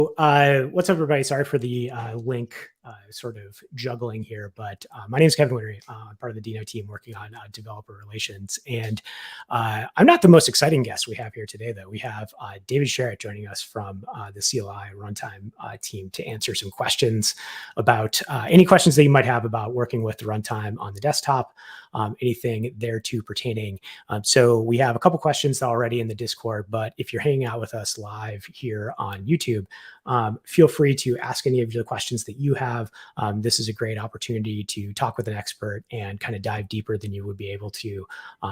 What's up, everybody? Sorry for the link sort of juggling here, but my name is Kevin Wintery. I'm part of the Deno team working on developer relations. And I'm not the most exciting guest we have here today, though. We have David Sherret joining us from the CLI Runtime team to answer some questions about any questions that you might have about working with the Runtime on the desktop, anything thereto pertaining. So we have a couple questions already in the Discord, but if you're hanging out with us live here on YouTube, feel free to ask any of the questions that you have. This is a great opportunity to talk with an expert and kind of dive deeper than you would be able to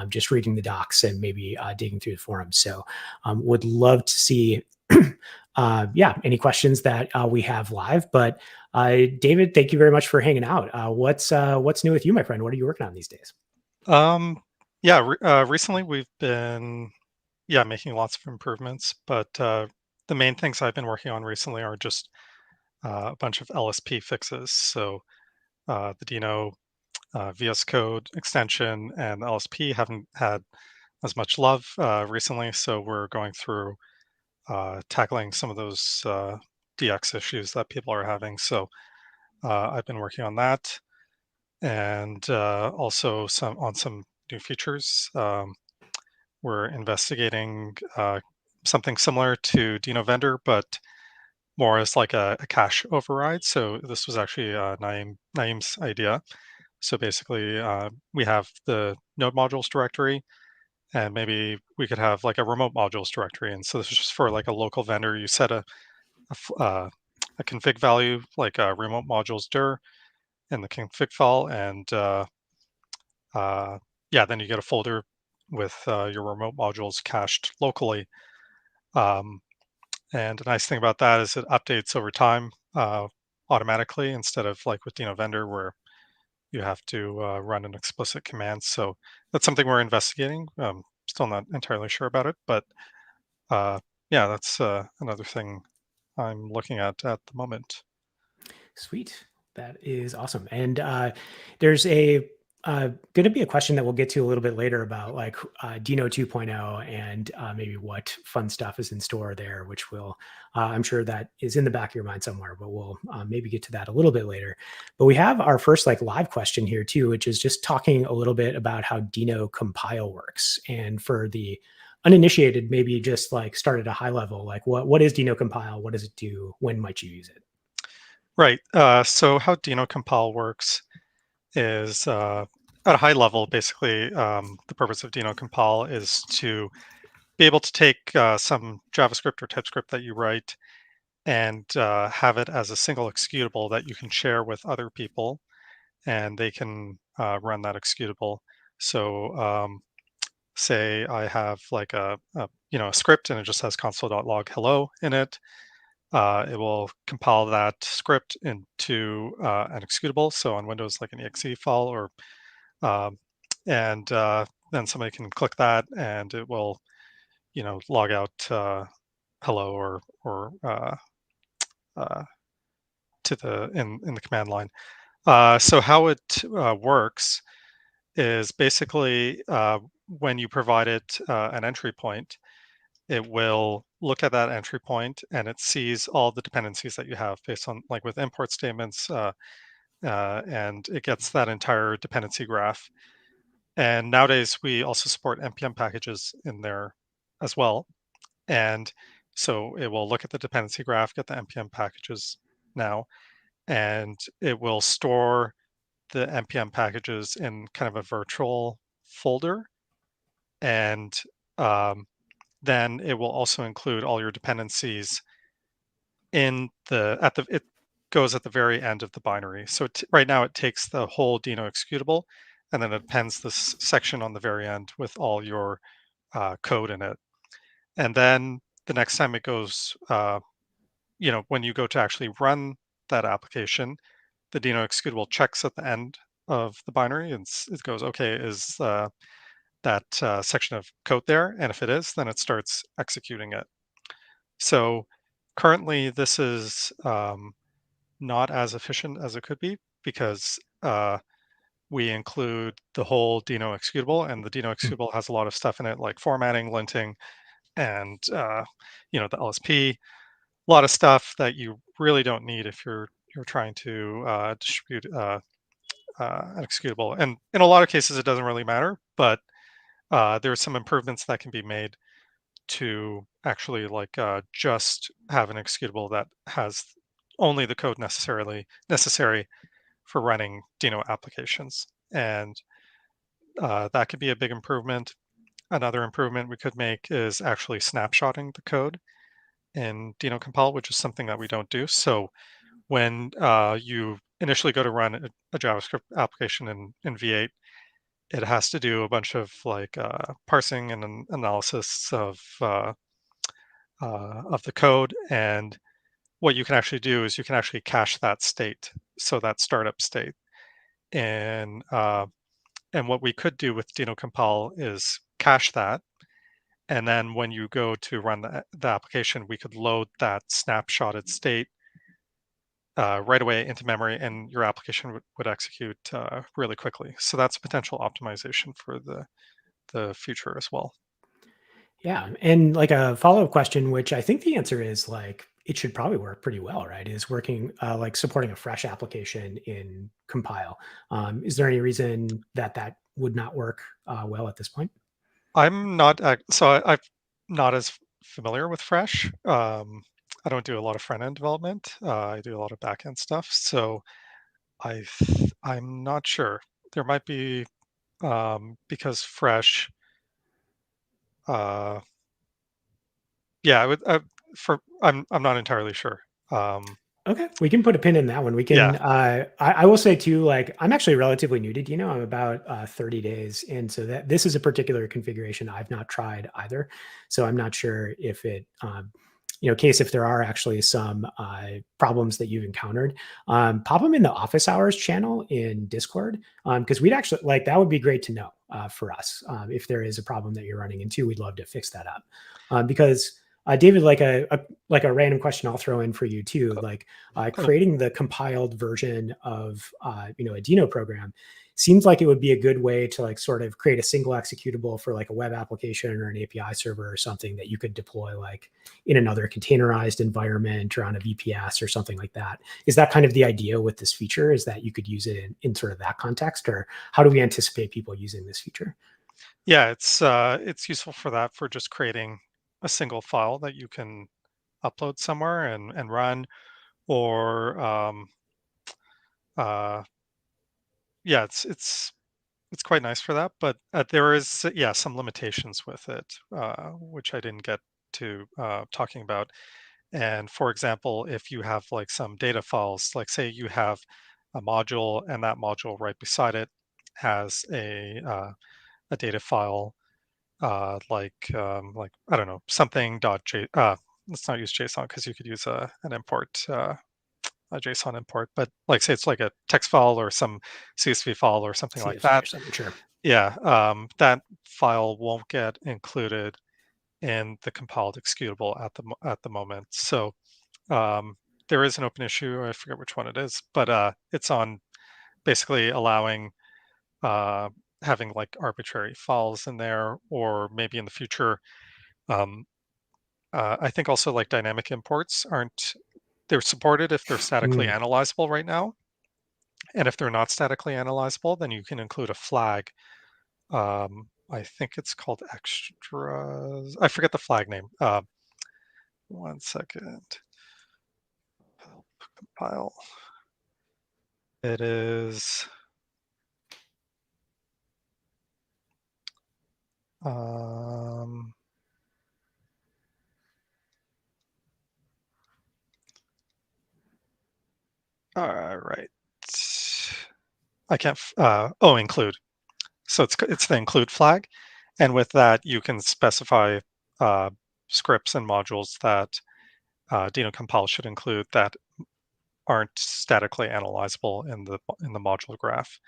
just reading the docs and maybe digging through the forums. So would love to see any questions that we have live. But David, thank you very much for hanging out. What's new with you, my friend? What are you working on these days? Recently we've been making lots of improvements, but the main things I've been working on recently are just a bunch of LSP fixes. So the Deno VS Code extension and LSP haven't had as much love recently, so we're going through tackling some of those DX issues that people are having. So I've been working on that, and also some new features. We're investigating something similar to Deno Vendor, but more as like a cache override. So this was actually Naeem's idea. So basically, we have the node modules directory, and maybe we could have like a remote modules directory. And so this is just for like a local vendor. You set a config value like a remote modules dir in the config file, and then you get a folder with your remote modules cached locally. And the nice thing about that is it updates over time automatically instead of like with Deno Vendor where you have to run an explicit command. So that's something we're investigating. Still not entirely sure about it, but that's another thing I'm looking at the moment. Sweet. That is awesome. And there's going to be a question that we'll get to a little bit later about like Deno 2.0 and maybe what fun stuff is in store there, which will, I'm sure that is in the back of your mind somewhere, but we'll maybe get to that a little bit later. But we have our first like live question here too, which is just talking a little bit about how Deno compile works. And for the uninitiated, maybe just like start at a high level, like what is Deno compile? What does it do? When might you use it? Right. So how Deno compile works is at a high level, basically, the purpose of Deno compile is to be able to take some JavaScript or TypeScript that you write and have it as a single executable that you can share with other people, and they can run that executable. So say I have like a script and it just has console.log hello in it. It will compile that script into an executable. So on Windows, like an exe file, or um, and then somebody can click that, and it will, log out hello or uh, to the in the command line. So how it works is basically when you provide it an entry point, it will look at that entry point and it sees all the dependencies that you have based on like with import statements, and it gets that entire dependency graph. And nowadays we also support npm packages in there as well. And so it will look at the dependency graph, get the npm packages now, and it will store the npm packages in kind of a virtual folder. And then it will also include all your dependencies in it goes at the very end of the binary. So right now it takes the whole Deno executable and then it appends this section on the very end with all your code in it. And then the next time it goes, when you go to actually run that application, the Deno executable checks at the end of the binary and it goes, okay, is that section of code there? And if it is, then it starts executing it. So currently this is not as efficient as it could be because we include the whole Deno executable, and the Deno executable has a lot of stuff in it like formatting, linting, and the LSP lot of stuff that you really don't need if you're trying to distribute an executable. And in a lot of cases, it doesn't really matter, but there's some improvements that can be made to actually just have an executable that has only the code necessary for running Deno applications. And that could be a big improvement. Another improvement we could make is actually snapshotting the code in Deno compile, which is something that we don't do. So when you initially go to run a JavaScript application in V8, it has to do a bunch of parsing and analysis of the code. And what you can actually do is you can actually cache that state, so that startup state. And what we could do with Deno compile is cache that. And then when you go to run the application, we could load that snapshotted state right away into memory, and your application would execute really quickly. So that's a potential optimization for the future as well. Yeah. And like a follow-up question, which I think the answer is like it should probably work pretty well, right? Is working like supporting a fresh application in compile. Is there any reason that that would not work well at this point? I'm not I'm not as familiar with Fresh. I don't do a lot of front end development. I do a lot of back end stuff. So I'm not sure. There might be because Fresh. Uh, yeah, I would. I'm not entirely sure. Um, Okay, we can put a pin in that one. We yeah, can. I will say too, like I'm actually relatively new to Deno. I'm about 30 days in, so that this is a particular configuration I've not tried either. So I'm not sure if it, case if there are actually some problems that you've encountered, pop them in the office hours channel in Discord because we'd actually like that would be great to know for us if there is a problem that you're running into. We'd love to fix that up because. David, like a random question I'll throw in for you too. Like oh, creating the compiled version of a Deno program seems like it would be a good way to like sort of create a single executable for like a web application or an API server or something that you could deploy like in another containerized environment or on a VPS or something like that. Is that kind of the idea with this feature? Is that you could use it in sort of that context, or how do we anticipate people using this feature? yeah, it's useful for that, for just creating a single file that you can upload somewhere and run, or uh, yeah, it's quite nice for that. But there is some limitations with it, which I didn't get to talking about. And for example, if you have like some data files, like say you have a module and that module right beside it has a data file like I don't know, something dot j let's not use JSON because you could use an import a JSON import, but like say it's like a text file or some CSV file or something like CSV that. or something? Sure. Yeah, that file won't get included in the compiled executable at the moment. So um, there is an open issue. I forget which one it is, but it's on basically allowing uh, having like arbitrary files in there, or maybe in the future. Um, I think also like dynamic imports aren't they're supported if they're statically Mm. analyzable right now, and if they're not statically analyzable, then you can include a flag. I think it's called extras. I forget the flag name. One second. Compile. It is. Um, all right. I can't. Include. So it's the include flag, and with that you can specify uh, scripts and modules that Deno compile should include that aren't statically analyzable in the module graph.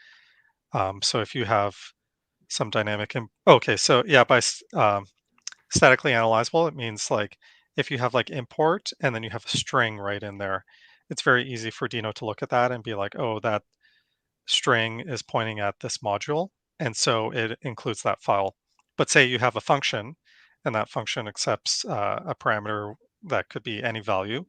So if you have some dynamic, okay, so yeah, by statically analyzable, it means like if you have like import and then you have a string right in there, it's very easy for Deno to look at that and be like, oh, that string is pointing at this module, and so it includes that file. But say you have a function, and that function accepts a parameter that could be any value.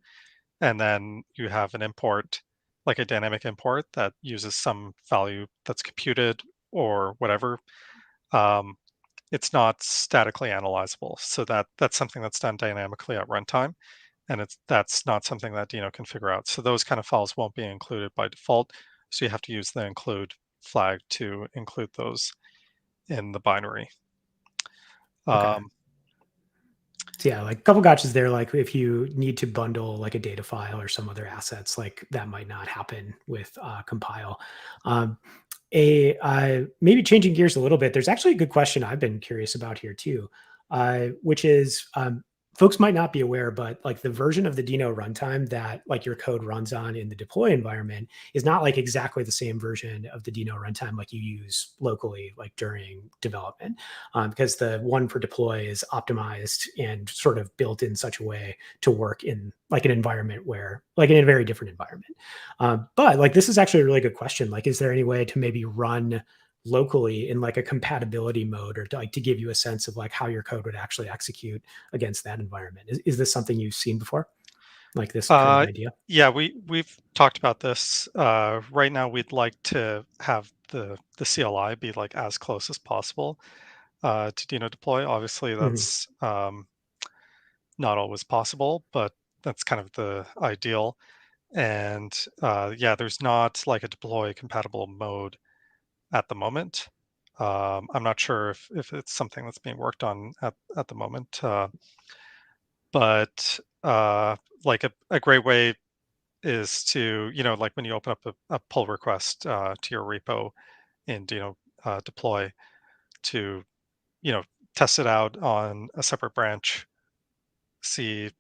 And then you have an import, like a dynamic import that uses some value that's computed or whatever. Um, it's not statically analyzable. So that's something that's done dynamically at runtime. And that's not something that Deno can figure out. So those kind of files won't be included by default. So you have to use the include flag to include those in the binary. Okay. So yeah, like a couple gotchas there. Like if you need to bundle like a data file or some other assets, like that might not happen with compile. Um, maybe changing gears a little bit. There's actually a good question I've been curious about here too, which is folks might not be aware, but like the version of the Deno runtime that like your code runs on in the deploy environment is not like exactly the same version of the Deno runtime like you use locally like during development, because the one for deploy is optimized and sort of built in such a way to work in like an environment where like in a very different environment. But like this is actually a really good question. Like, is there any way to maybe run locally in like a compatibility mode or to, like to give you a sense of like how your code would actually execute against that environment? Is this something you've seen before? Like this kind of Uh, idea? yeah, we've talked about this. Right now, we'd like to have the CLI be like as close as possible to Deno deploy. Obviously, Hmm. that's not always possible, but that's kind of the ideal. And yeah, there's not like a deploy compatible mode at the moment. I'm not sure if it's something that's being worked on at the moment, but like a great way is to, like when you open up a pull request to your repo in Deno deploy to, you know, test it out on a separate branch, see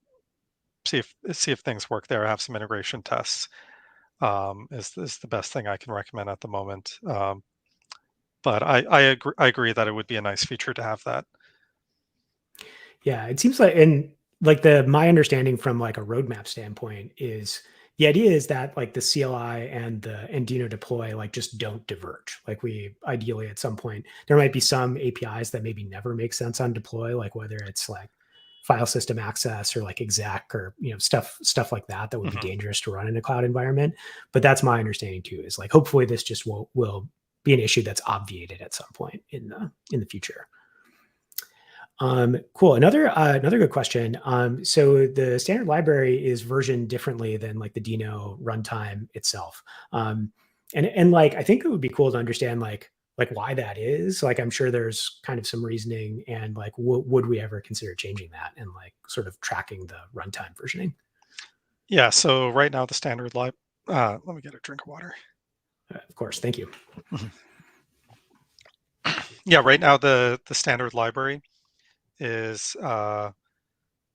see if things work there, have some integration tests, is the best thing I can recommend at the moment. But I agree that it would be a nice feature to have that. Yeah, it seems like, and like the my understanding from like a roadmap standpoint is the idea is that like the CLI and the Deno deploy like just don't diverge. Like we ideally at some point there might be some APIs that maybe never make sense on deploy, like whether it's like file system access or like exec or stuff like that that would be Mhm. dangerous to run in a cloud environment. But that's my understanding too. Is like hopefully this just will be an issue that's obviated at some point in the future. Cool. Another good question. So the standard library is versioned differently than like the Deno runtime itself. And like I think it would be cool to understand like why that is. Like I'm sure there's kind of some reasoning, and like would we ever consider changing that and like sort of tracking the runtime versioning? Yeah. So right now the standard lib. Let me get a drink of water. Of course. Thank you. Mhm. Yeah. Right now the standard library is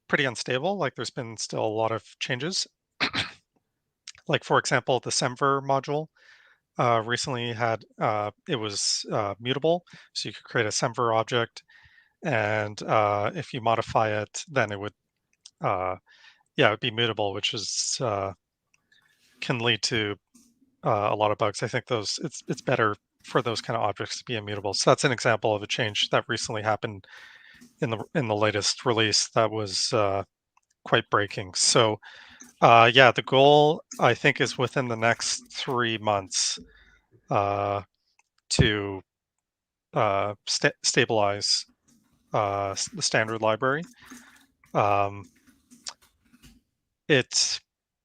pretty unstable. Like there's been still a lot of changes. Like for example, the Semver module recently had it was mutable, so you could create a Semver object, and if you modify it, then it would yeah, it would be mutable, which is can lead to a lot of bugs. I think those it's better for those kind of objects to be immutable. So that's an example of a change that recently happened in the latest release that was quite breaking. So yeah, the goal I think is within the next 3 months to stabilize the standard library. Um, it's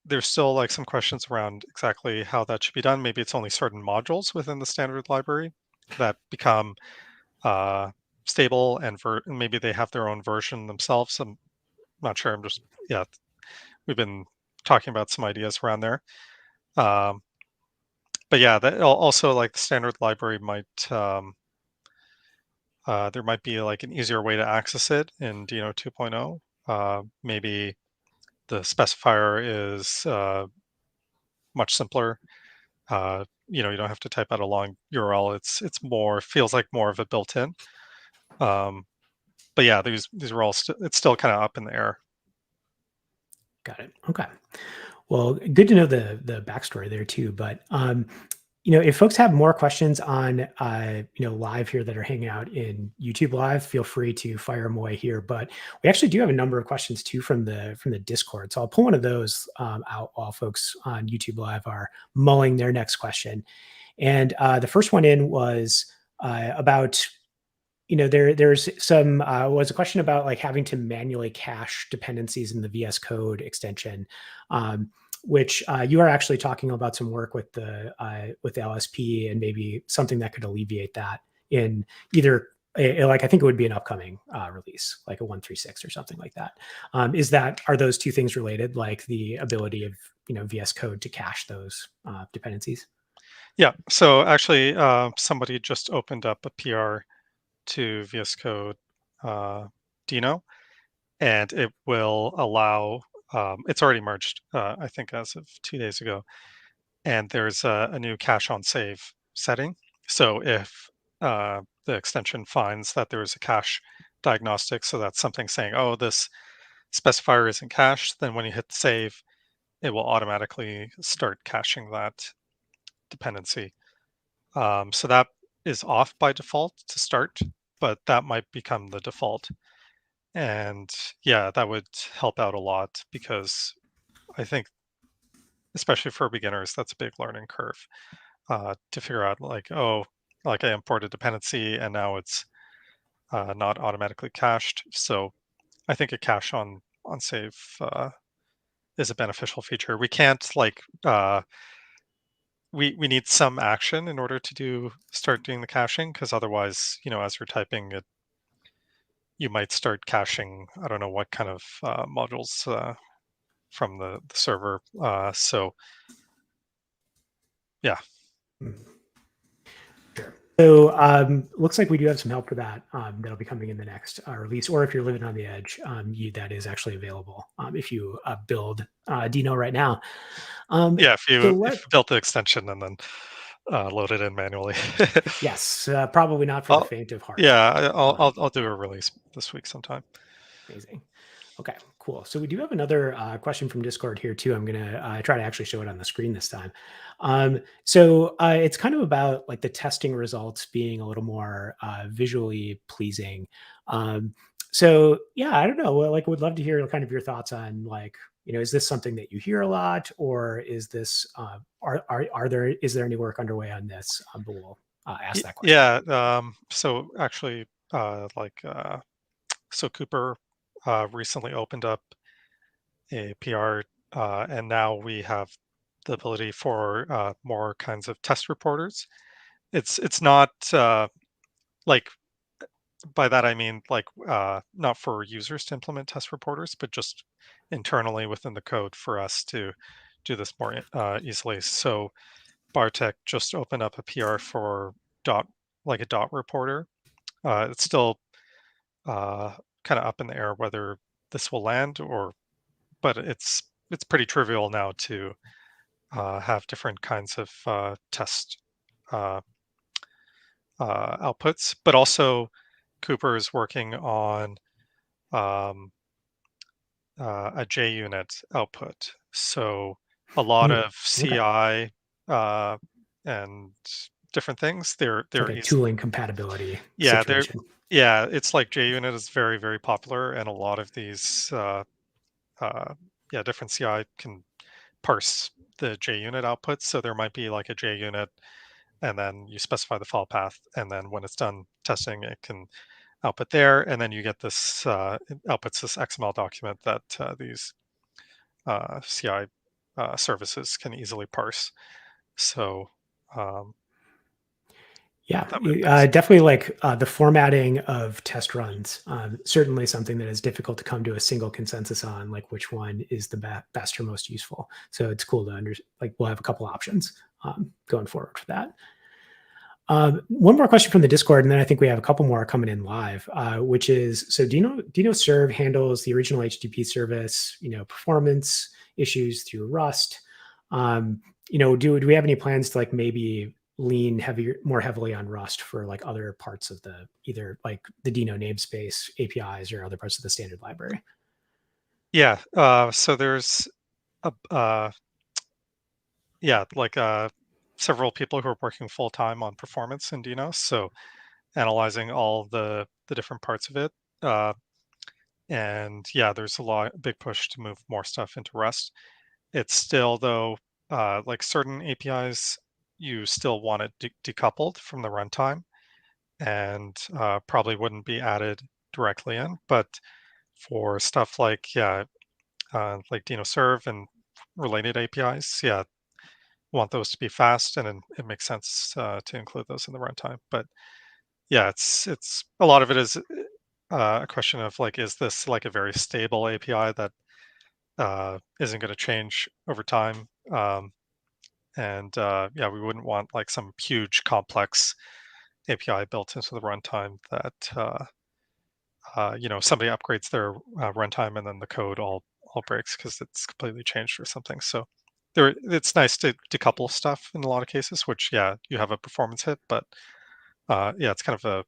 there's still like some questions around exactly how that should be done. Maybe it's only certain modules within the standard library that become uh, stable and maybe they have their own version themselves. I'm not sure. I'm just yeah. We've been talking about some ideas around there. Um, but yeah, that also like the standard library might there might be like an easier way to access it in Deno 2.0. Maybe the specifier is much simpler. You don't have to type out a long URL. It's more feels like more of a built-in. Um, but yeah, these are all it's still kind of up in the air. Got it. Okay. Well, good to know the backstory there too. But if folks have more questions on, live here that are hanging out in YouTube Live, feel free to fire them away here. But we actually do have a number of questions too from the Discord. So I'll pull one of those out while folks on YouTube Live are mulling their next question. And the first one in was about, there's some was a question about like having to manually cache dependencies in the VS Code extension. Which you are actually talking about some work with the LSP and maybe something that could alleviate that in either like I think it would be an upcoming release, like a 136 or something like that. Are those two things related, like the ability of VS Code to cache those dependencies? Yeah. So actually, somebody just opened up a PR to VS Code Deno, and it will allow. It's already merged, I think, as of 2 days ago, and there's a new cache on save setting. So if the extension finds that there is a cache diagnostic, so that's something saying, "Oh, this specifier isn't cached," then when you hit save, it will automatically start caching that dependency. So that is off by default to start, but that might become the default. And yeah, that would help out a lot because I think, especially for beginners, that's a big learning curve to figure out like, oh, like I imported dependency and now it's not automatically cached. So I think a cache on save is a beneficial feature. We can't like we need some action in order to start doing the caching because otherwise, as you're typing it, you might start caching. I don't know what kind of modules from the server. So yeah, Mhm. Sure. So looks like we do have some help for that that'll be coming in the next release, or if you're living on the edge, that is actually available if you build Deno right now. Um, yeah. If so you let if you built the extension and then load it in manually. Yes, probably not for the I'll, faint of heart. yeah, I'll Um, do a release this week sometime. Amazing. Okay, cool. So we do have another question from Discord here too. I'm gonna try to actually show it on the screen this time. It's kind of about like the testing results being a little more visually pleasing. So yeah, I don't know. Well, like, would love to hear kind of your thoughts on like, is this something that you hear a lot, or is this are there is there any work underway on this? But we'll ask that question. Yeah. So actually, like so Cooper recently opened up a PR, and now we have the ability for more kinds of test reporters. It's not like by that I mean like not for users to implement test reporters, but just internally within the code for us to do this more easily. So Bartek just opened up a PR for dot like a dot reporter. It's still kind of up in the air whether this will land or, but it's pretty trivial now to have different kinds of test uh, outputs. But also, Cooper is working on um, a JUnit output. So a lot Hmm, of okay, CI and different things. it's like They're a easily, tooling compatibility yeah, they're situation. yeah. It's like JUnit is very very popular, and a lot of these yeah different CI can parse the JUnit outputs. So there might be like a JUnit, and then you specify the file path, and then when it's done testing, it can output there, and then you get this it outputs this XML document that these CI services can easily parse. So um, Yeah, that would be nice. definitely like the formatting of test runs. Certainly something that is difficult to come to a single consensus on, like which one is the best or most useful. So it's cool to like we'll have a couple options going forward for that. One more question from the Discord, and then I think we have a couple more coming in live, which is so Deno Serve handles the original HTTP service, performance issues through Rust. Do we have any plans to like maybe lean more heavily on Rust for like other parts of the either like the Deno namespace APIs or other parts of the standard library? Yeah. So there's a yeah like several people who are working full time on performance in Deno, so analyzing all the different parts of it. Uh, and yeah, there's big push to move more stuff into Rust. It's still though, like certain APIs, you still want it decoupled from the runtime, and probably wouldn't be added directly in. But for stuff like like Deno Serve and related APIs, yeah, want those to be fast, and then it makes sense to include those in the runtime. But yeah, it's a lot of it is a question of like, is this like a very stable API that isn't going to change over time? And yeah, we wouldn't want like some huge complex API built into the runtime that somebody upgrades their runtime and then the code all breaks because it's completely changed or something. So it's nice to decouple stuff in a lot of cases, which yeah, you have a performance hit, but yeah, it's kind of a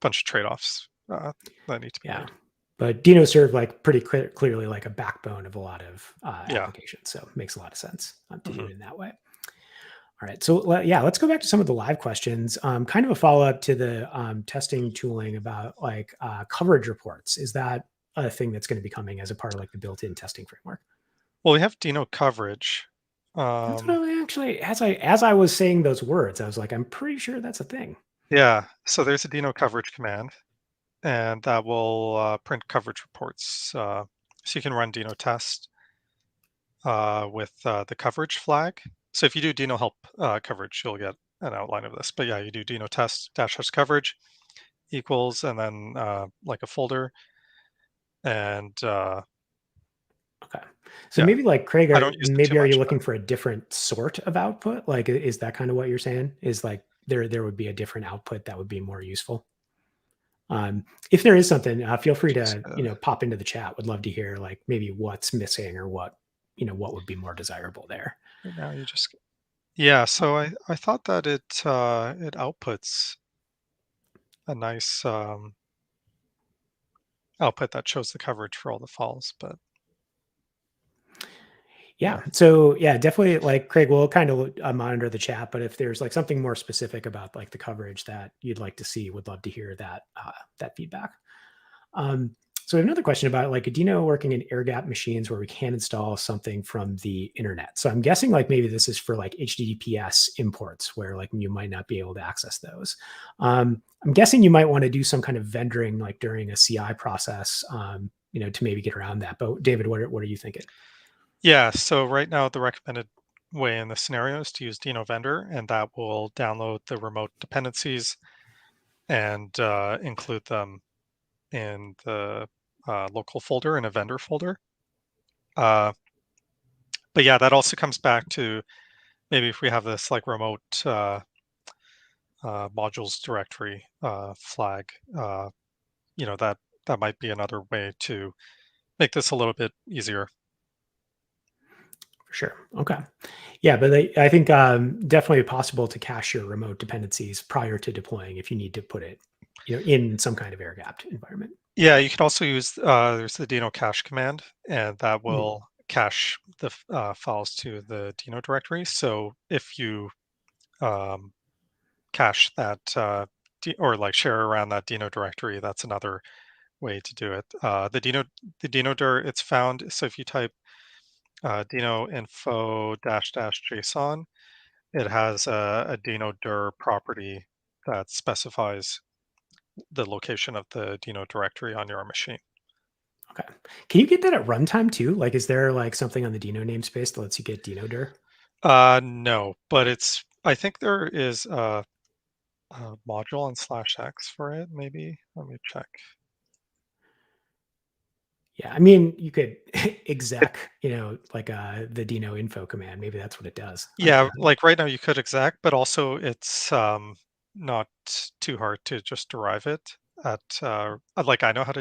bunch of trade-offs that need to be Yeah. made. But Deno serve like pretty clearly like a backbone of a lot of Yeah. applications. So it makes a lot of sense to do Hmm. it in that way. All right. So yeah, let's go back to some of the live questions. Kind of a follow up to the testing tooling about like coverage reports. Is that a thing that's going to be coming as a part of like the built-in testing framework? Well, we have Deno coverage. That's what Um, I actually, as I was saying those words, I was like, I'm pretty sure that's a thing. yeah, so there's a Deno coverage command, and that will print coverage reports. So you can run Deno test with the coverage flag. So if you do Deno help coverage, you'll get an outline of this. But yeah, you do Deno test dash dash coverage equals, and then like a folder. And Okay. So yeah, maybe like Craig, I don't use it too maybe are you much, but looking for a different sort of output? Like, is that kind of what you're saying? Is like there would be a different output that would be more useful? If there is something, feel free just to pop into the chat. Would love to hear like maybe what's missing or what what would be more desirable there. right now you just yeah. So I thought that it outputs a nice output that shows the coverage for all the files, but Yeah. yeah. So yeah, definitely like Craig will kind of monitor the chat, but if there's like something more specific about like the coverage that you'd like to see, would love to hear that feedback. Um, so we have another question about like Deno working in air gap machines where we can install something from the internet. So I'm guessing like maybe this is for like HTTPS imports where like you might not be able to access those. I'm guessing you might want to do some kind of vendoring like during a CI process, to maybe get around that. But David, what are you thinking? Yeah, so right now the recommended way in the scenario is to use Deno Vendor, and that will download the remote dependencies and include them in the local folder in a vendor folder. Uh, but yeah, that also comes back to maybe if we have this like remote modules directory flag, that might be another way to make this a little bit easier. For sure. Okay. Yeah, but I think definitely possible to cache your remote dependencies prior to deploying if you need to put it, in some kind of air gapped environment. Yeah, you could also use there's the Deno cache command, and that Mhm. will cache the files to the Deno directory. So if you um, cache that or like share around that Deno directory, that's another way to do it. The Deno dir, it's found. So if you type Deno info dash dash JSON, it has a Deno dir property that specifies the location of the Deno directory on your machine. Okay. Can you get that at runtime too? Like, is there like something on the Deno namespace that lets you get Deno dir? No, but I think there is a module on /x for it, maybe. Let me check. Yeah, I mean, you could It, exec, like the Deno info command. Maybe that's what it does. I don't yeah, know. like right now you could exec, but also it's not too hard to just derive it at like I know how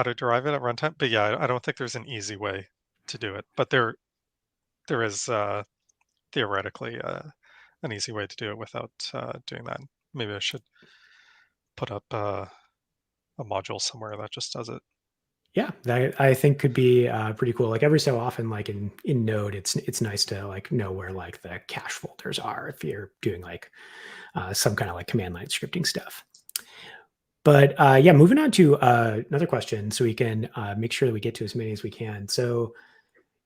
to derive it at runtime, but yeah, I don't think there's an easy way to do it. But there is theoretically an easy way to do it without doing that. Maybe I should put up a module somewhere that just does it. Yeah, that I think could be pretty cool. Like every so often, like in Node, it's nice to like know where like the cache folders are if you're doing like some kind of like command line scripting stuff. But yeah, moving on to another question, so we can make sure that we get to as many as we can. So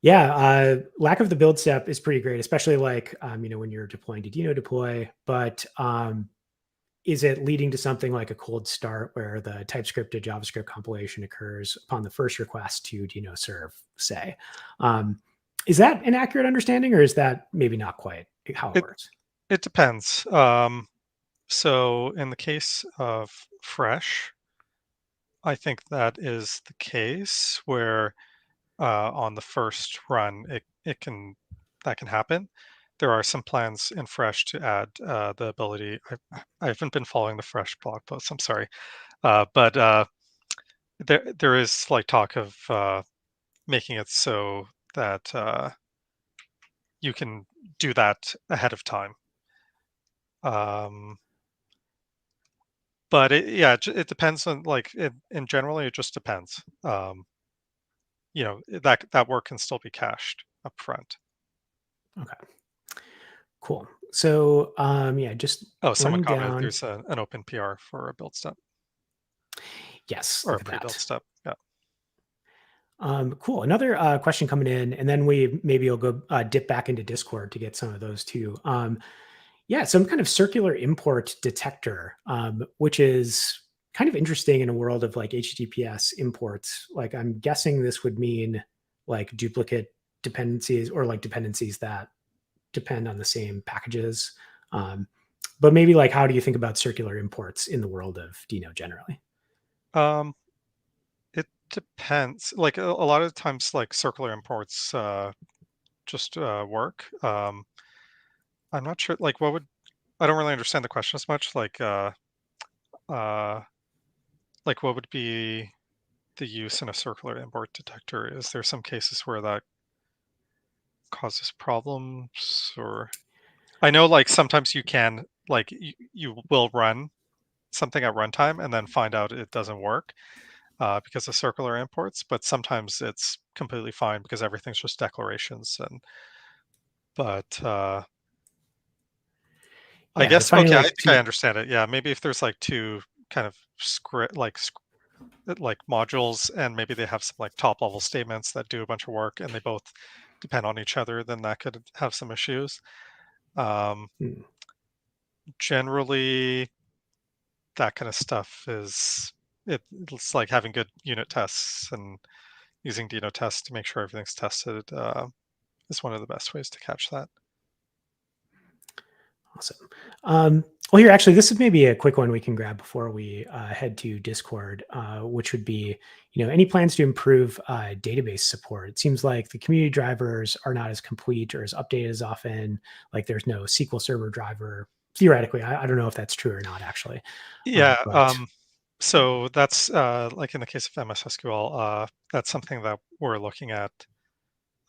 yeah, lack of the build step is pretty great, especially like when you're deploying to Deno deploy. But is it leading to something like a cold start where the TypeScript to JavaScript compilation occurs upon the first request to Deno serve, say? Um, is that an accurate understanding, or is that maybe not quite how it It works? it depends. So in the case of Fresh, I think that is the case where on the first run it can that can happen. There are some plans in Fresh to add the ability. I haven't been following the Fresh blog posts. I'm sorry, but there is like talk of making it so that you can do that ahead of time. Um, but it depends on like in generally it just depends. That work can still be cached up front. Okay, cool. So yeah, just Oh, someone running commented down. there's an open PR for a build step Yes, or look a at pre-build that. step. Yeah. Cool. Another question coming in, and then we maybe will go dip back into Discord to get some of those too. Yeah, some kind of circular import detector, which is kind of interesting in a world of like HTTPS imports. Like, I'm guessing this would mean like duplicate dependencies or like dependencies that depend on the same packages. Um, but maybe like, how do you think about circular imports in the world of Deno generally? Um, it depends. Like a lot of times, like circular imports just work. I'm not sure. Like, I don't really understand the question as much. Uh, like what would be the use in a circular import detector? Is there some cases where that causes problems, or I know like sometimes you can like you will run something at runtime and then find out it doesn't work because of circular imports, but sometimes it's completely fine because everything's just declarations. But I Yeah, guess defining okay, I like think I two. understand it. Yeah, maybe if there's like two kind of like modules, and maybe they have some like top level statements that do a bunch of work, and they both depend on each other, then that could have some issues. Um, Hmm. Generally, that kind of stuff it's like having good unit tests and using Deno tests to make sure everything's tested is one of the best ways to catch that. Awesome. Well, here, actually, this is maybe a quick one we can grab before we head to Discord, which would be, any plans to improve database support? It seems like the community drivers are not as complete or as updated as often. Like there's no SQL Server driver. Theoretically, I don't know if that's true or not, actually. Yeah. But So that's like in the case of MS SQL, that's something that we're looking at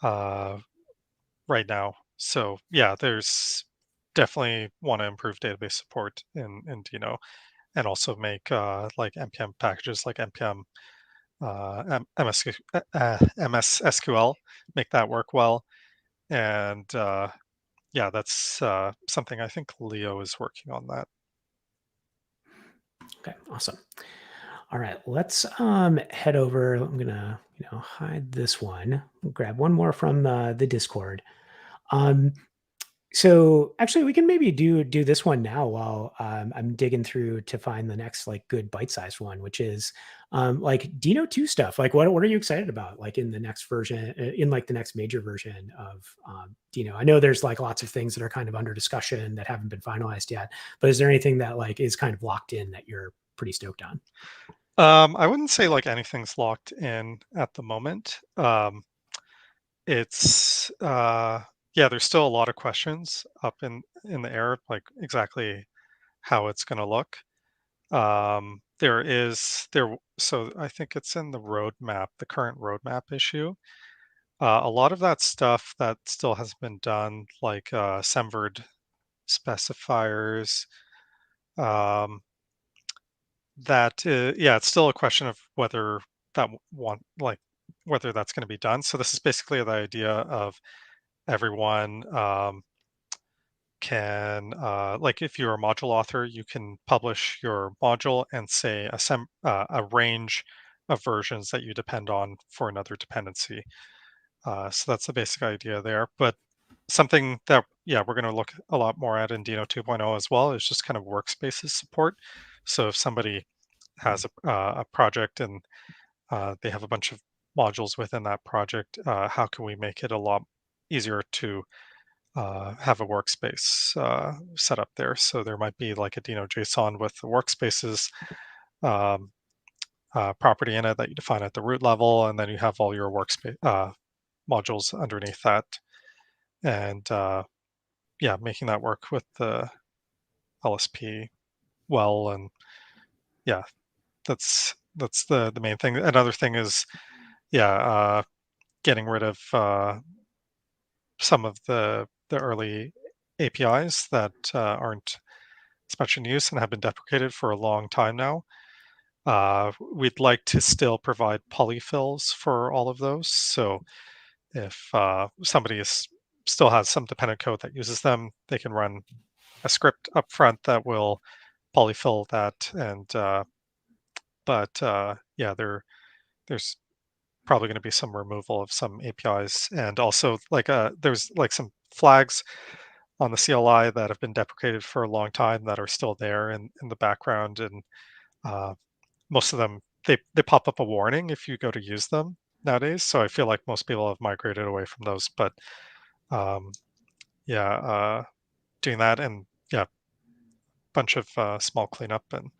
uh, right now. So yeah, there's definitely want to improve database support in Deno and also make like npm packages like npm MS SQL, make that work well. And yeah, that's something I think Leo is working on that. okay, awesome. All right, let's head over. I'm gonna hide this one. Grab one more from the Discord. Um, So actually, we can maybe do this one now while I'm digging through to find the next like good bite-sized one, which is like Deno 2 stuff. Like, what are you excited about? Like in the next version, in like the next major version of Deno. I know there's like lots of things that are kind of under discussion that haven't been finalized yet, but is there anything that like is kind of locked in that you're pretty stoked on? I wouldn't say like anything's locked in at the moment. It's yeah, there's still a lot of questions up in the air, like exactly how it's going to look. So I think it's in the roadmap, the current roadmap issue. A lot of that stuff that still hasn't been done, like semvered specifiers, um, yeah, it's still a question of whether that want like whether that's going to be done. So this is basically the idea of everyone can like if you're a module author, you can publish your module and say a range of versions that you depend on for another dependency. So that's the basic idea there. But something that yeah we're going to look a lot more at in Deno 2.0 as well is just kind of workspaces support. So if somebody has a project and they have a bunch of modules within that project, how can we make it a lot easier to have a workspace set up there? So there might be like a Deno JSON with the workspaces um, property in it that you define at the root level, and then you have all your workspace modules underneath that. And yeah, making that work with the LSP well, and yeah, that's the main thing. Another thing is yeah, getting rid of some of the early APIs that aren't as much in use and have been deprecated for a long time now. We'd like to still provide polyfills for all of those. So if somebody still has some dependent code that uses them, they can run a script up front that will polyfill that. And but yeah, there's probably going to be some removal of some APIs, and also like there's like some flags on the CLI that have been deprecated for a long time that are still there in the background, and uh, most of them they pop up a warning if you go to use them nowadays. So I feel like most people have migrated away from those, but um, yeah, doing that and yeah, bunch of small cleanup and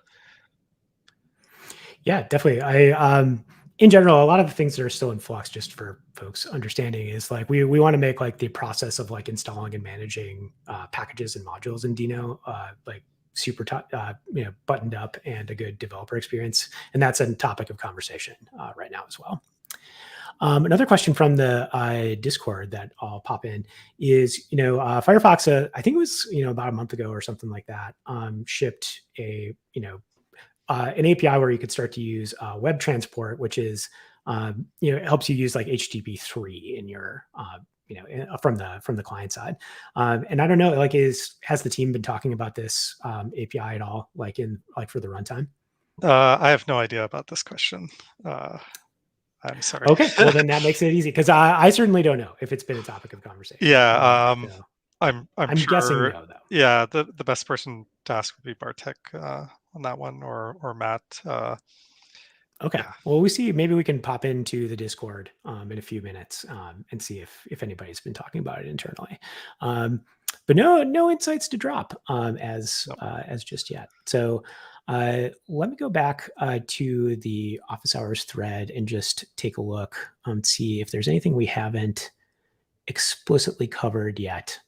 Yeah, definitely. In general, a lot of the things that are still in flux, just for folks understanding, is like we want to make like the process of like installing and managing packages and modules in Deno like super buttoned up and a good developer experience, and that's a topic of conversation right now as well. Another question from the Discord that I'll pop in is, Firefox, I think it was, about a month ago or something like that, shipped an API where you could start to use web transport, which is, it helps you use like HTTP3 in your, from the client side. And I don't know, like, has the team been talking about this API at all, like for the runtime? I have no idea about this question. Uh, I'm sorry. Okay, well then that makes it easy because I certainly don't know if it's been a topic of conversation. Yeah, So I'm I'm guessing sure. no, though. Yeah, the best person to ask would be Bartek on that one, or Matt. Okay. Yeah, Well, we see. Maybe we can pop into the Discord in a few minutes and see if anybody's been talking about it internally. But no insights to drop no. as just yet. So let me go back to the office hours thread and just take a look, see if there's anything we haven't explicitly covered yet.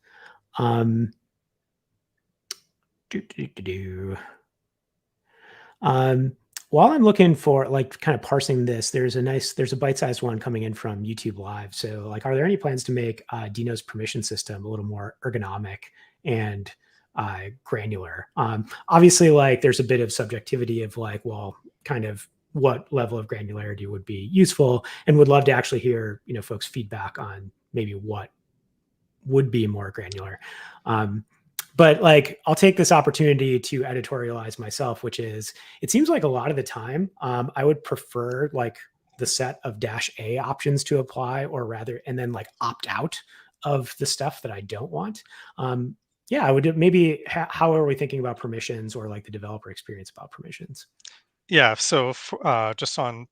Um, do, do, do, do. Um, while I'm looking for like kind of parsing this, there's a bite-sized one coming in from YouTube Live. So like, are there any plans to make Deno's permission system a little more ergonomic and granular? Obviously, like there's a bit of subjectivity of like, well, kind of what level of granularity would be useful, and would love to actually hear folks' feedback on maybe what would be more granular. Um, but like, I'll take this opportunity to editorialize myself, which is, it seems like a lot of the time, I would prefer like the set of -A options to apply, or rather, and then like opt out of the stuff that I don't want. Yeah, I would maybe. How are we thinking about permissions, or like the developer experience about permissions? Yeah, so just on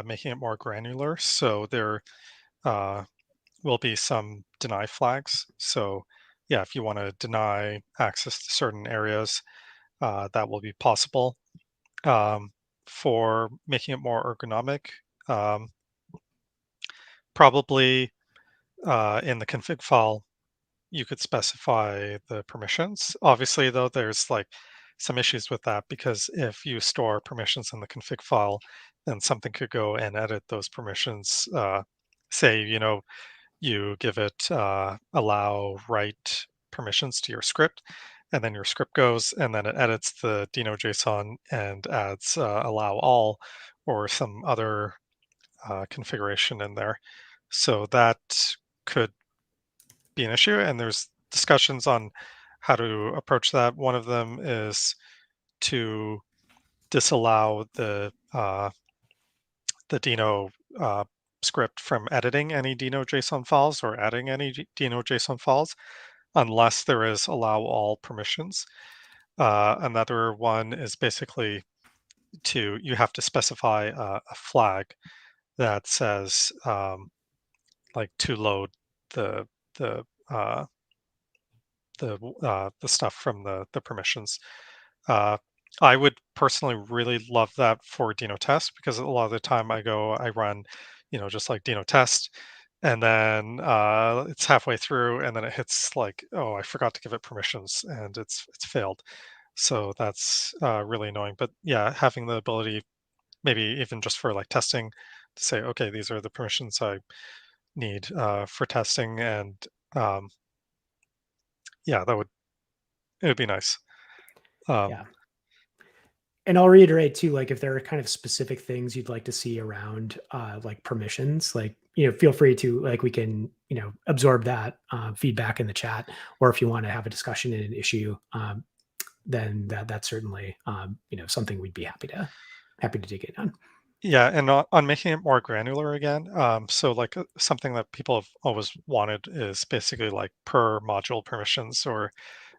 making it more granular, so there uh, will be some deny flags. So yeah, if you want to deny access to certain areas, that will be possible. Um, for making it more ergonomic, um, probably in the config file, you could specify the permissions. Obviously, though, there's like some issues with that because if you store permissions in the config file, then something could go and edit those permissions. Say, you give it allow write permissions to your script, and then your script goes and then it edits the Deno JSON and adds allow all. or some other configuration in there. So that could be an issue, and there's discussions on how to approach that. One of them is to disallow the Deno script from editing any Deno JSON files or adding any Deno JSON files unless there is allow all permissions. Another one is basically you have to specify a flag that says like to load the the uh, the stuff from the permissions. Uh, I would personally really love that for Deno test because a lot of the time I run, just like Deno test, and then it's halfway through, and then it hits like, oh, I forgot to give it permissions, and it's failed. So that's really annoying. But yeah, having the ability, maybe even just for like testing, to say, okay, these are the permissions I need for testing, and um, yeah, it would be nice. Um, Yeah. And I'll reiterate too, like if there are kind of specific things you'd like to see around like permissions, like, feel free to like, we can, absorb that feedback in the chat, or if you want to have a discussion in an issue, then that's certainly, something we'd be happy to dig in on. Yeah, and on making it more granular again, so like something that people have always wanted is basically like per module permissions or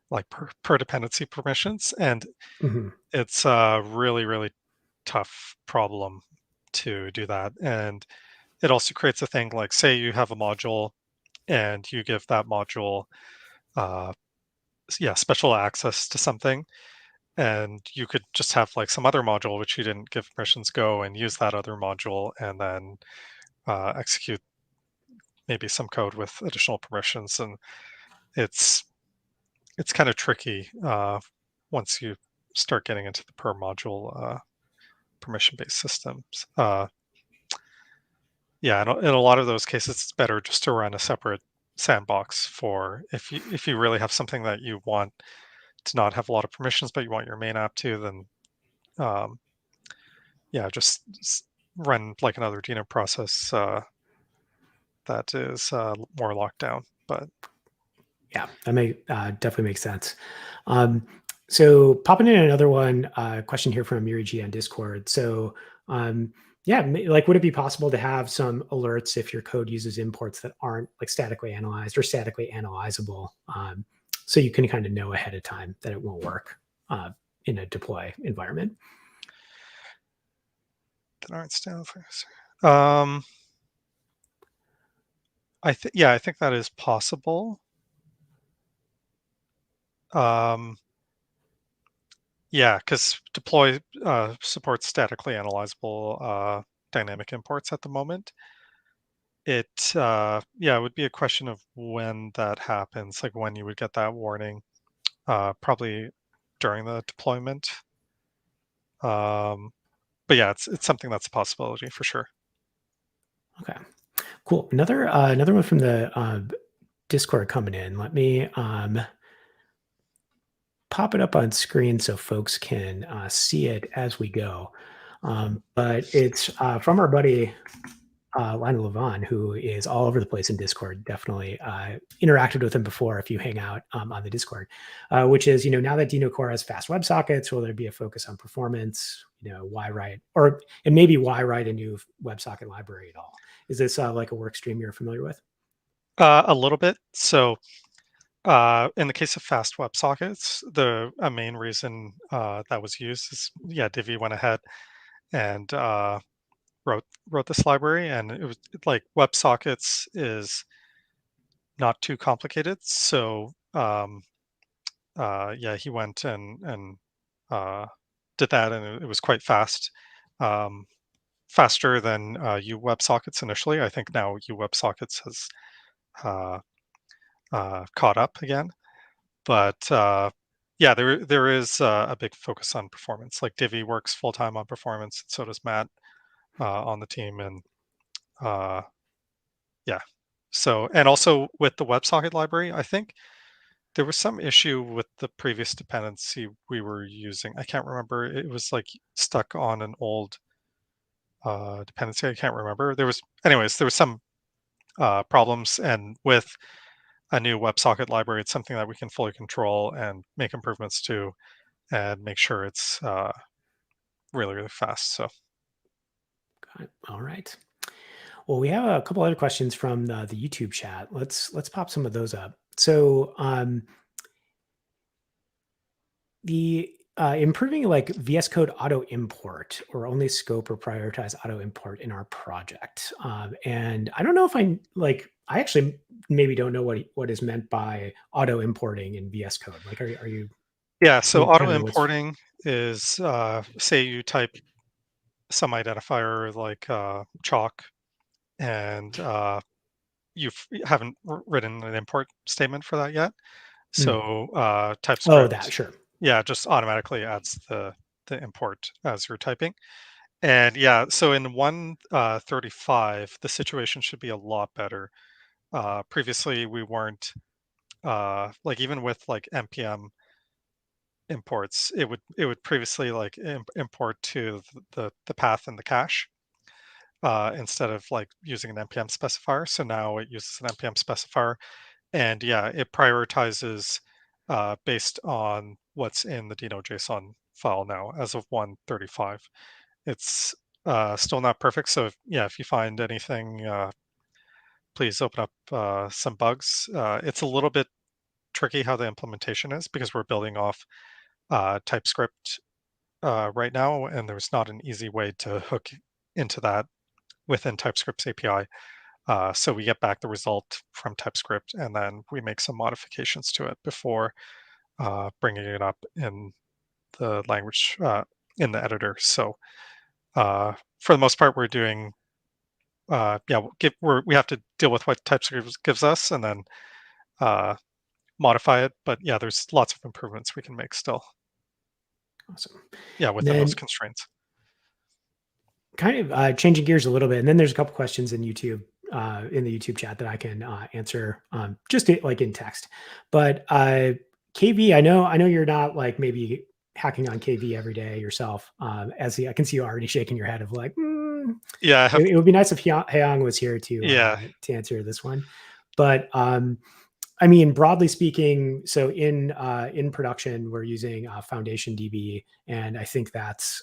like per dependency permissions, and Mhm. it's a really really tough problem to do that. And it also creates a thing like, say you have a module and you give that module, uh, yeah, special access to something, and you could just have like some other module which you didn't give permissions go and use that other module and then execute maybe some code with additional permissions, and it's it's kind of tricky once you start getting into the per module permission-based systems. Yeah, in a lot of those cases, it's better just to run a separate sandbox for if you really have something that you want to not have a lot of permissions, but you want your main app to, then yeah, just run like another Deno process that is more locked down. But Yeah, that definitely makes sense. Um, so popping in another question here from Miri G on Discord. So yeah, like would it be possible to have some alerts if your code uses imports that aren't like statically analyzed or statically analyzable? So you can kind of know ahead of time that it won't work in a deploy environment. that aren't standard. Um, I think that is possible. Um, yeah, because deploy supports statically analyzable dynamic imports at the moment. It would be a question of when that happens, like when you would get that warning, probably during the deployment. Um, but yeah, it's something that's a possibility for sure. Okay, cool. Another one from the Discord coming in. Let me pop it up on screen so folks can see it as we go. But it's from our buddy Lionel Levon, who is all over the place in Discord. Definitely interacted with him before if you hang out on the Discord, which is, now that Deno Core has fast WebSockets, will there be a focus on performance? Why write, and maybe why write a new WebSocket library at all? Is this like a work stream you're familiar with? A little bit. So in the case of fast WebSockets, the a main reason that was used is, yeah, Divi went ahead and wrote this library, and it was like WebSockets is not too complicated. So yeah, he went and uh, did that, and it was quite fast, um, faster than U WebSockets initially. I think now U WebSockets has uh, caught up again, but yeah, there is a big focus on performance. Like Divi works full time on performance, and so does Matt on the team, and uh, yeah. So, and also with the WebSocket library, I think there was some issue with the previous dependency we were using. I can't remember. It was like stuck on an old dependency. I can't remember. There was some problems, and with a new WebSocket library, it's something that we can fully control and make improvements to, and make sure it's really, really fast. So Got it. All right. Well, we have a couple other questions from the YouTube chat. Let's pop some of those up. So the improving like VS Code auto import or only scope or prioritize auto import in our project. And I don't know if I actually maybe don't know what is meant by auto importing in VS Code. Like, are you yeah, so maybe auto kind of what's importing is say you type some identifier like chalk, and you haven't written an import statement for that yet. mm. So Oh, that TypeScript, sure. yeah, just automatically adds the import as you're typing. And yeah, so in 135, the situation should be a lot better. Previously, we weren't like, even with like npm imports, it would previously like import to the path in the cache instead of like using an npm specifier. So now it uses an npm specifier, and yeah, it prioritizes based on what's in the Deno JSON file now as of 135. It's still not perfect. So if you find anything, please open up some bugs. It's a little bit tricky how the implementation is, because we're building off TypeScript right now, and there's not an easy way to hook into that within TypeScript's API. So we get back the result from TypeScript, and then we make some modifications to it before bringing it up in the language in the editor. So for the most part, we're doing we have to deal with what TypeScript gives us, and then uh, modify it. But yeah, there's lots of improvements we can make still. Awesome. Yeah, And within those then constraints. kind of changing gears a little bit, and then there's a couple questions in YouTube in the YouTube chat that I can answer just like in text. But KV, I know you're not like maybe hacking on KV every day yourself. I can see you already shaking your head of like, Yeah, I have. it would be nice if Hyang was here Yeah, to answer this one. But I mean, broadly speaking, so in production, we're using Foundation DB, and I think that's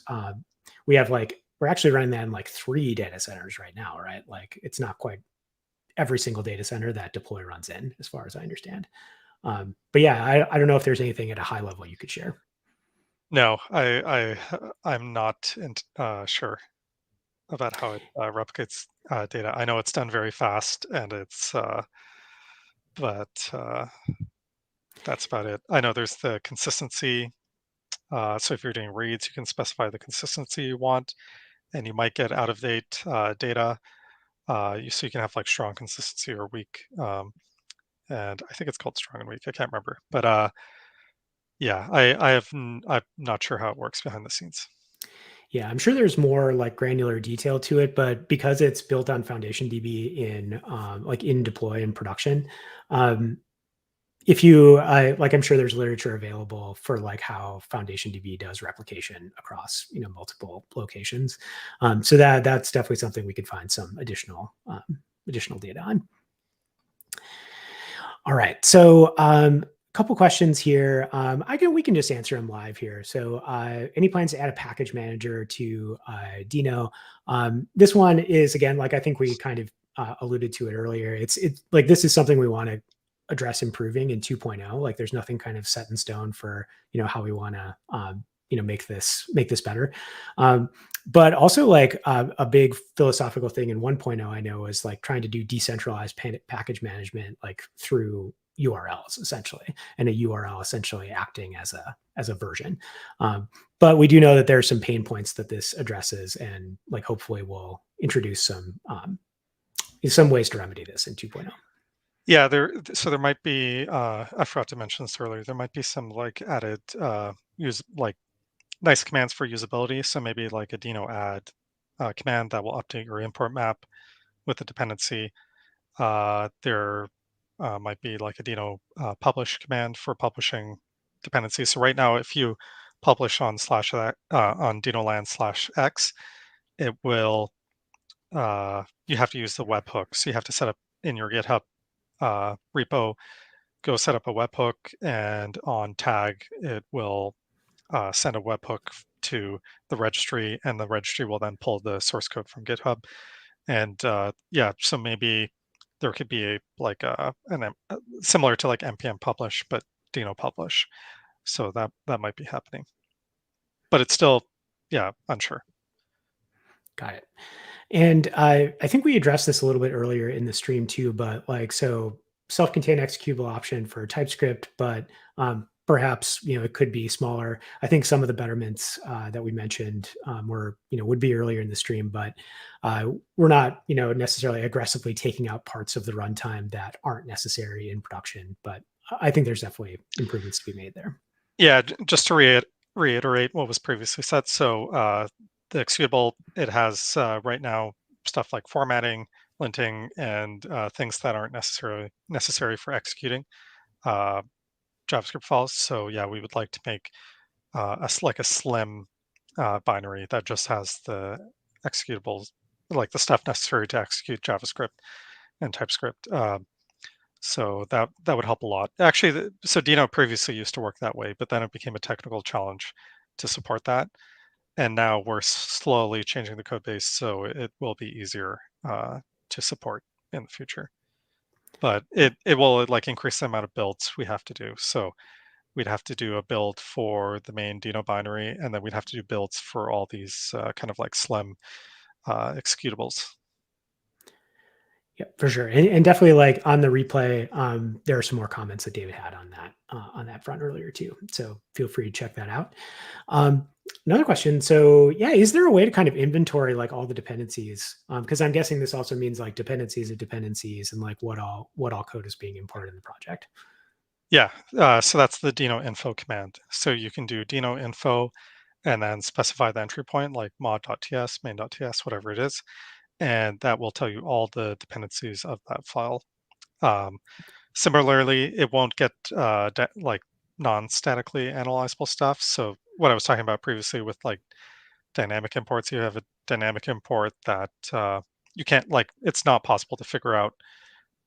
we have like we're actually running that in like 3 data centers right now, right? Like it's not quite every single data center that deploy runs in, as far as I understand. But yeah, I don't know if there's anything at a high level you could share. no, I'm not sure about how it replicates data. I know it's done very fast, and but that's about it. I know there's the consistency. So if you're doing reads, you can specify the consistency you want, and you might get out of date data. So you can have like strong consistency or weak. And I think it's called strong and weak. I can't remember, but yeah, I'm not sure how it works behind the scenes. Yeah, I'm sure there's more like granular detail to it, but because it's built on Foundation DB in like in deploy and production, um, if you like, I'm sure there's literature available for like how Foundation DB does replication across multiple locations. So that's definitely something we could find some additional data on. All right, so couple questions here. We can just answer them live here. So, any plans to add a package manager to Deno? This one is again, like I think we kind of alluded to it earlier. It's like this is something we want to address improving in 2.0. Like, there's nothing kind of set in stone for how we want to make this better. But also like a big philosophical thing in 1.0 I know is like trying to do decentralized package management like through URLs essentially, and a URL essentially acting as a version. But we do know that there are some pain points that this addresses, and like hopefully we'll introduce some ways to remedy this in 2.0. Yeah, there might be. I forgot to mention this earlier. There might be some like added use like nice commands for usability. So maybe like a Deno add command that will update your import map with the dependency. There might be like a Deno publish command for publishing dependencies. So right now, if you publish on /on Deno land /x, it will you have to use the webhook. So you have to set up in your GitHub repo, go set up a webhook, and on tag it will send a webhook to the registry, and the registry will then pull the source code from GitHub. And yeah, so maybe there could be a like similar to like npm publish, but Deno publish. So that might be happening, but it's still yeah unsure. Got it. And I think we addressed this a little bit earlier in the stream too, but like, so self-contained executable option for TypeScript, but perhaps, it could be smaller. I think some of the betterments that we mentioned were, would be earlier in the stream, but we're not, necessarily aggressively taking out parts of the runtime that aren't necessary in production, but I think there's definitely improvements to be made there. Yeah, just to reiterate what was previously said. So the executable, it has right now stuff like formatting, linting, and things that aren't necessarily necessary for executing uh, JavaScript files. So yeah, we would like to make like a slim binary that just has the executables, like the stuff necessary to execute JavaScript and TypeScript. So that would help a lot. Actually, so Deno previously used to work that way, but then it became a technical challenge to support that. And now we're slowly changing the code base so it will be easier to support in the future. But it will like increase the amount of builds we have to do. So we'd have to do a build for the main Deno binary, and then we'd have to do builds for all these kind of like slim executables. Yeah, for sure, and definitely like on the replay, there are some more comments that David had on that front earlier too. So feel free to check that out. Another question. So yeah, is there a way to kind of inventory like all the dependencies? Because I'm guessing this also means like dependencies of dependencies and like what all code is being imported in the project. Yeah, so that's the Deno info command. So you can do Deno info and then specify the entry point like mod.ts, main.ts, whatever it is. And that will tell you all the dependencies of that file. Um, Similarly, it won't get like non-statically analyzable stuff. So what I was talking about previously with like dynamic imports, you have a dynamic import that you can't like, it's not possible to figure out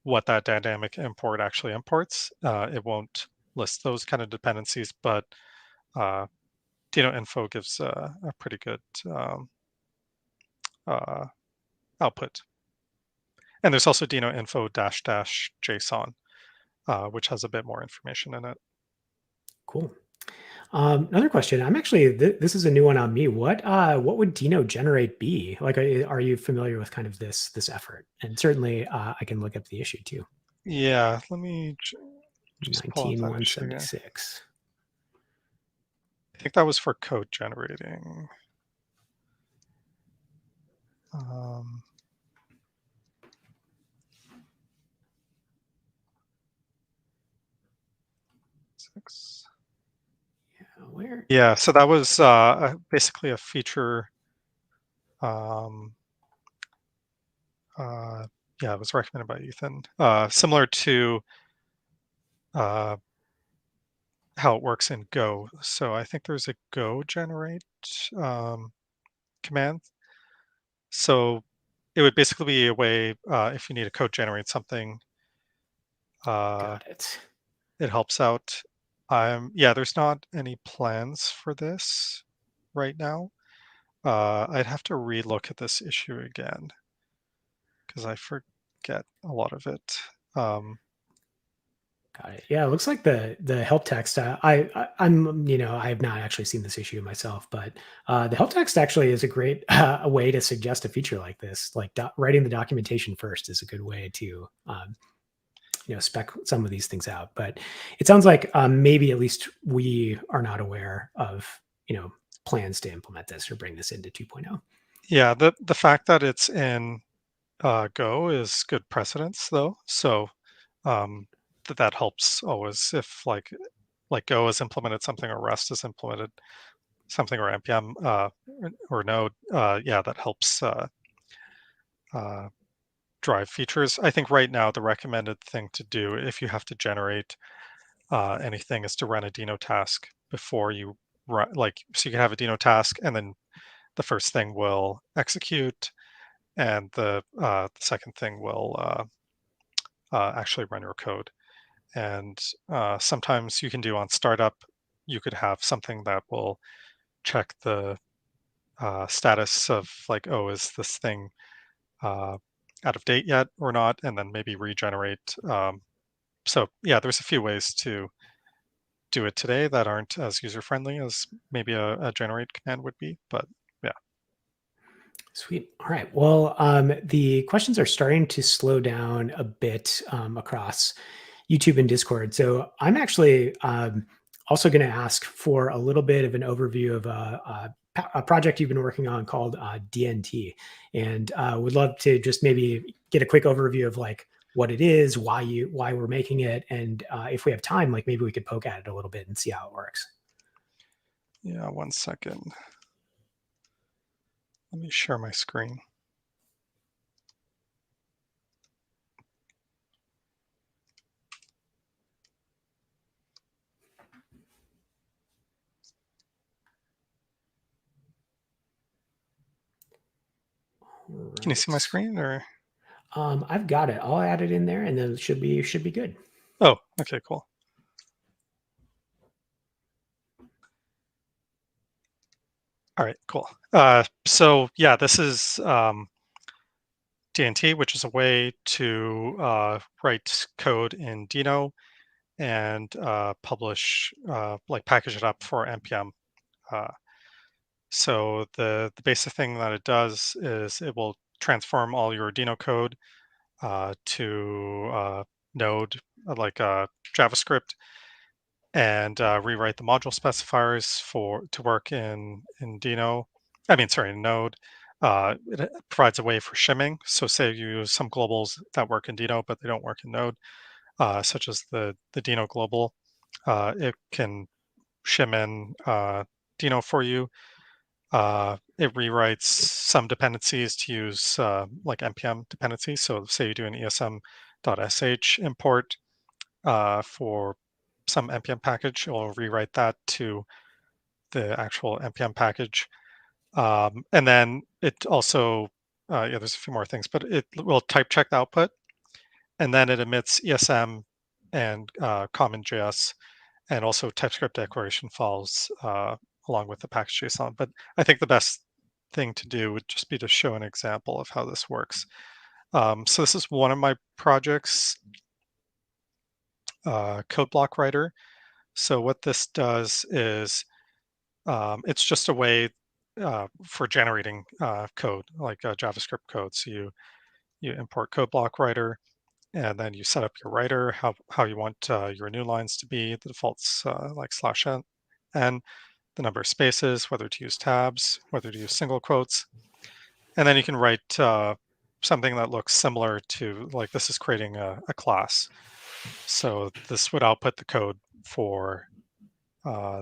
what that dynamic import actually imports. It won't list those kind of dependencies, but uh, Deno info gives a pretty good uh, output. And there's also Deno info dash dash JSON, which has a bit more information in it. Cool. Another question. I'm actually this is a new one on me. What would Deno generate be? Like, are you familiar with kind of this effort? And certainly, I can look up the issue too. Yeah, let me just pull up that issue again. 19176. I think that was for code generating. Six. Where? Yeah, so that was basically a feature. Um, yeah, it was recommended by Ethan. Similar to how it works in Go. So I think there's a Go generate command. So it would basically be a way if you need to code generate something, uh, Got it. it helps out. Yeah, there's not any plans for this right now. I'd have to relook at this issue again because I forget a lot of it. Got it. Yeah, it looks like the help text. I'm I have not actually seen this issue myself, but the help text actually is a great a way to suggest a feature like this. Like writing the documentation first is a good way to spec some of these things out. But it sounds like maybe at least we are not aware of plans to implement this or bring this into 2.0. Yeah, the fact that it's in Go is good precedence though. So that helps always if like Go has implemented something or Rust has implemented something or npm or Node. Yeah, that helps uh, drive features. I think right now the recommended thing to do if you have to generate anything is to run a Deno task before you run. Like so, you can have a Deno task and then the first thing will execute, and the second thing will actually run your code. And sometimes you can do on startup, you could have something that will check the status of like, oh, is this thing out of date yet or not, and then maybe regenerate. So yeah, there's a few ways to do it today that aren't as user friendly as maybe a generate command would be, but yeah. Sweet. All right. Well, the questions are starting to slow down a bit across YouTube and Discord. So I'm actually also going to ask for a little bit of an overview of a project you've been working on called DNT, and would love to just maybe get a quick overview of like what it is, why we're making it, and if we have time, like maybe we could poke at it a little bit and see how it works. Yeah, 1 second. Let me share my screen. Can you see my Right. screen or? I've got it. I'll add it in there, and then it should be good. Oh, okay, cool. All right, cool. So yeah, this is DNT, which is a way to write code in Deno and publish, like package it up for npm. Uh, so the basic thing that it does is it will transform all your Deno code to Node, like JavaScript, and rewrite the module specifiers for to work in Deno. I mean, sorry, in Node. It provides a way for shimming. So, say you use some globals that work in Deno, but they don't work in Node, such as the Deno global. It can shim in Deno for you. It rewrites some dependencies to use like npm dependencies. So, say you do an esm.sh import for some npm package, it'll rewrite that to the actual npm package. And then it also, yeah, there's a few more things, but it will type check the output, and then it emits ESM and common.js, and also TypeScript declaration files along with the package JSON. But I think the best thing to do would just be to show an example of how this works. So this is one of my projects, Code Block Writer. So what this does is it's just a way for generating code, like JavaScript code. So you import Code Block Writer, and then you set up your writer, how you want your new lines to be. The default's like /n, the number of spaces, whether to use tabs, whether to use single quotes, and then you can write something that looks similar to, like, this is creating a class. So this would output the code for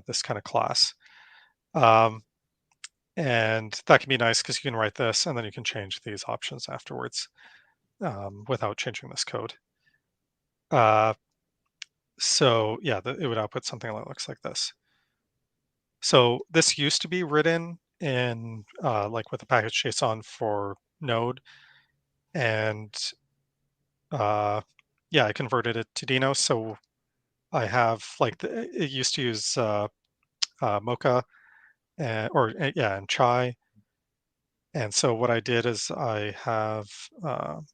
this kind of class. Um, and that can be nice because you can write this and then you can change these options afterwards without changing this code. So yeah, it would output something that looks like this. So this used to be written in like with a package JSON for Node, and yeah, I converted it to Deno. So I have like it used to use Mocha yeah, and Chai. And so what I did is I have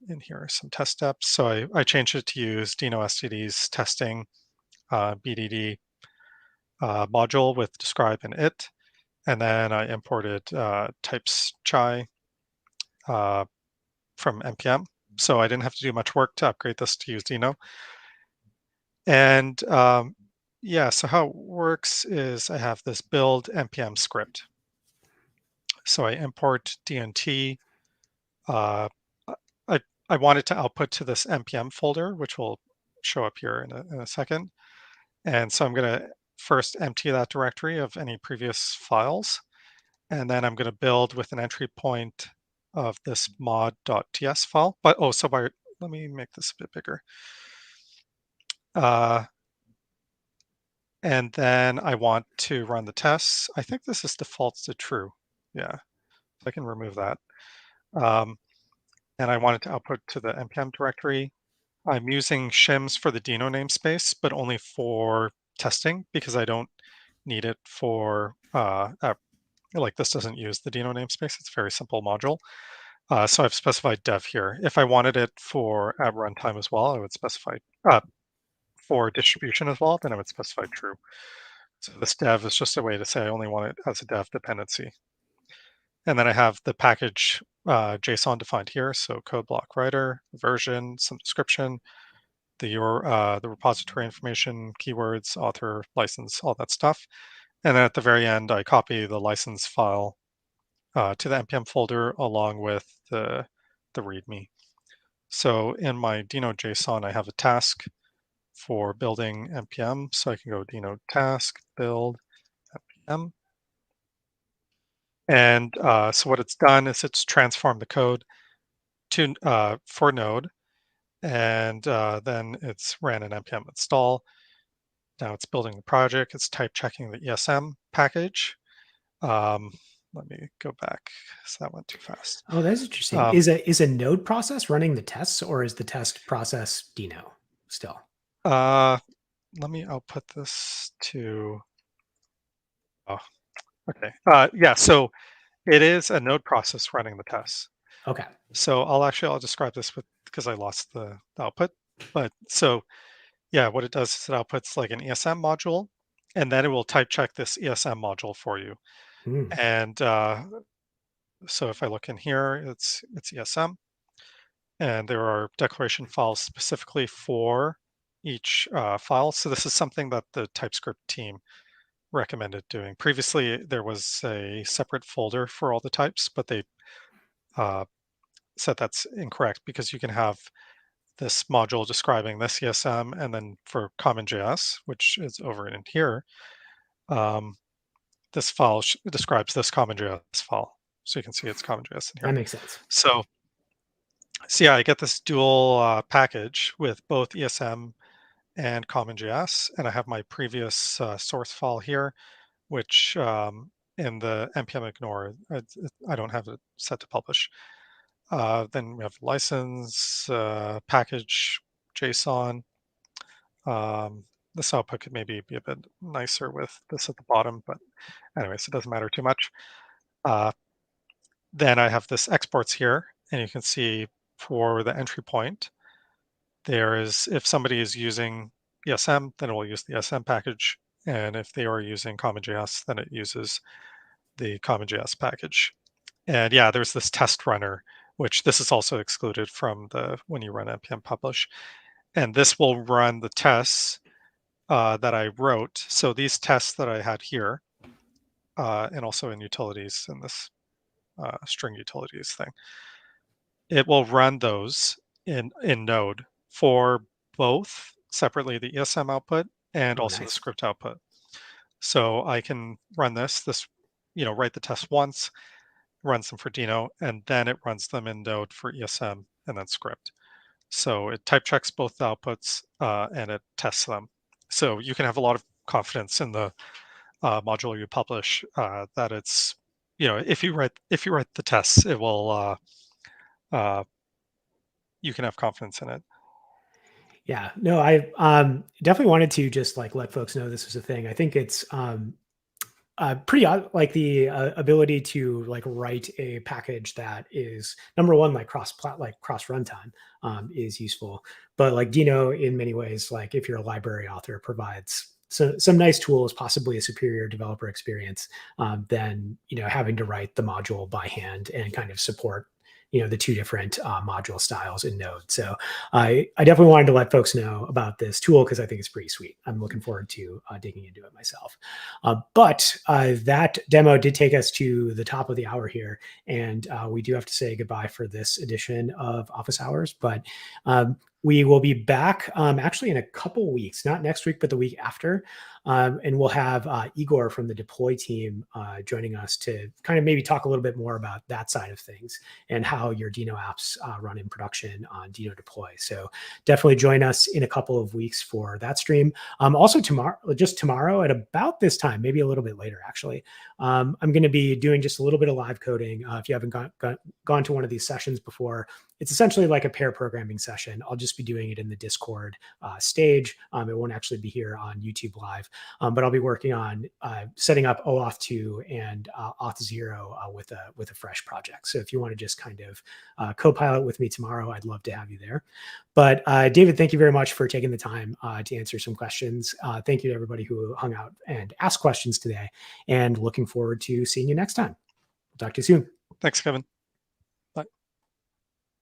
in here some test steps. So I changed it to use Deno STD's testing BDD module with describe and it. And then I imported types chai from npm. So I didn't have to do much work to upgrade this to use Deno. And yeah, so how it works is I have this build npm script. So I import DNT. Uh, I, I want it to output to this npm folder, which will show up here in a second. And so I'm going to first empty that directory of any previous files. And then I'm going to build with an entry point of this mod.ts file. But oh, so let me make this a bit bigger. And then I want to run the tests. I think this is defaults to true. Yeah. So I can remove that. And I want it to output to the npm directory. I'm using shims for the Deno namespace, but only for testing because I don't need it for, like this doesn't use the Deno namespace. It's a very simple module. So I've specified dev here. If I wanted it for at runtime as well, I would specify for distribution as well, then I would specify true. So this dev is just a way to say I only want it as a dev dependency. And then I have the package JSON defined here. So code block writer, version, some description, the repository information, keywords, author, license, all that stuff. And then at the very end, I copy the license file to the npm folder along with the README. So in my Deno JSON, I have a task for building npm. So I can go Deno task build npm. And so what it's done is it's transformed the code to for Node, and then it's ran an npm install. Now it's building the project. It's type checking the ESM package. Let me go back, so that went too fast. Oh, that's interesting. Is a node process running the tests, or is the test process Deno still? Let me output this to. Oh, okay. Yeah. So it is a node process running the tests. Okay. So I'll describe this because I lost the output. But so yeah, what it does is it outputs like an ESM module, and then it will type check this ESM module for you. Hmm. And so if I look in here, it's ESM, and there are declaration files specifically for each file. So this is something that the TypeScript team recommended doing. Previously, there was a separate folder for all the types, but they said that's incorrect because you can have this module describing this ESM, and then for CommonJS, which is over in here, this file describes this CommonJS file. So you can see it's CommonJS in here. That makes sense. So yeah, I get this dual package with both ESM and CommonJS, and I have my previous source file here, which in the npm ignore, I don't have it set to publish. Then we have license, package, JSON. This output could maybe be a bit nicer with this at the bottom, but anyways, it doesn't matter too much. Then I have this exports here, and you can see for the entry point, there is, if somebody is using ESM, then it will use the ESM package. And if they are using CommonJS, then it uses the CommonJS package. And yeah, there's this test runner, which this is also excluded from the when you run npm publish. And this will run the tests that I wrote. So these tests that I had here, and also in utilities in this string utilities thing, it will run those in Node for both separately the ESM output and Oh, also the nice. script output. So I can run this, write the test once, runs them for Deno, and then it runs them in Node for ESM and then script. So it type checks both the outputs and it tests them. So you can have a lot of confidence in the module you publish that it's, if you write the tests, it will you can have confidence in it. Yeah, no, I definitely wanted to just like let folks know this was a thing. I think it's pretty odd, like the ability to like write a package that is number one, like cross runtime is useful, but like Deno in many ways, like if you're a library author, provides some nice tools, possibly a superior developer experience than having to write the module by hand and kind of support the two different module styles in Node. So I definitely wanted to let folks know about this tool because I think it's pretty sweet. I'm looking forward to digging into it myself. But that demo did take us to the top of the hour here, and we do have to say goodbye for this edition of Office Hours. But We will be back actually in a couple weeks, not next week, but the week after. And we'll have Igor from the deploy team joining us to kind of maybe talk a little bit more about that side of things and how your Deno apps run in production on Deno deploy. So definitely join us in a couple of weeks for that stream. Also tomorrow at about this time, maybe a little bit later, actually, I'm going to be doing just a little bit of live coding. If you haven't gone to one of these sessions before, it's essentially like a pair programming session. I'll just be doing it in the Discord stage. It won't actually be here on YouTube Live, but I'll be working on setting up OAuth 2 and Auth 0 with a fresh project. So if you want to just kind of co-pilot with me tomorrow, I'd love to have you there. But David, thank you very much for taking the time to answer some questions. Thank you to everybody who hung out and asked questions today, and looking forward to seeing you next time. Talk to you soon. Thanks, Kevin.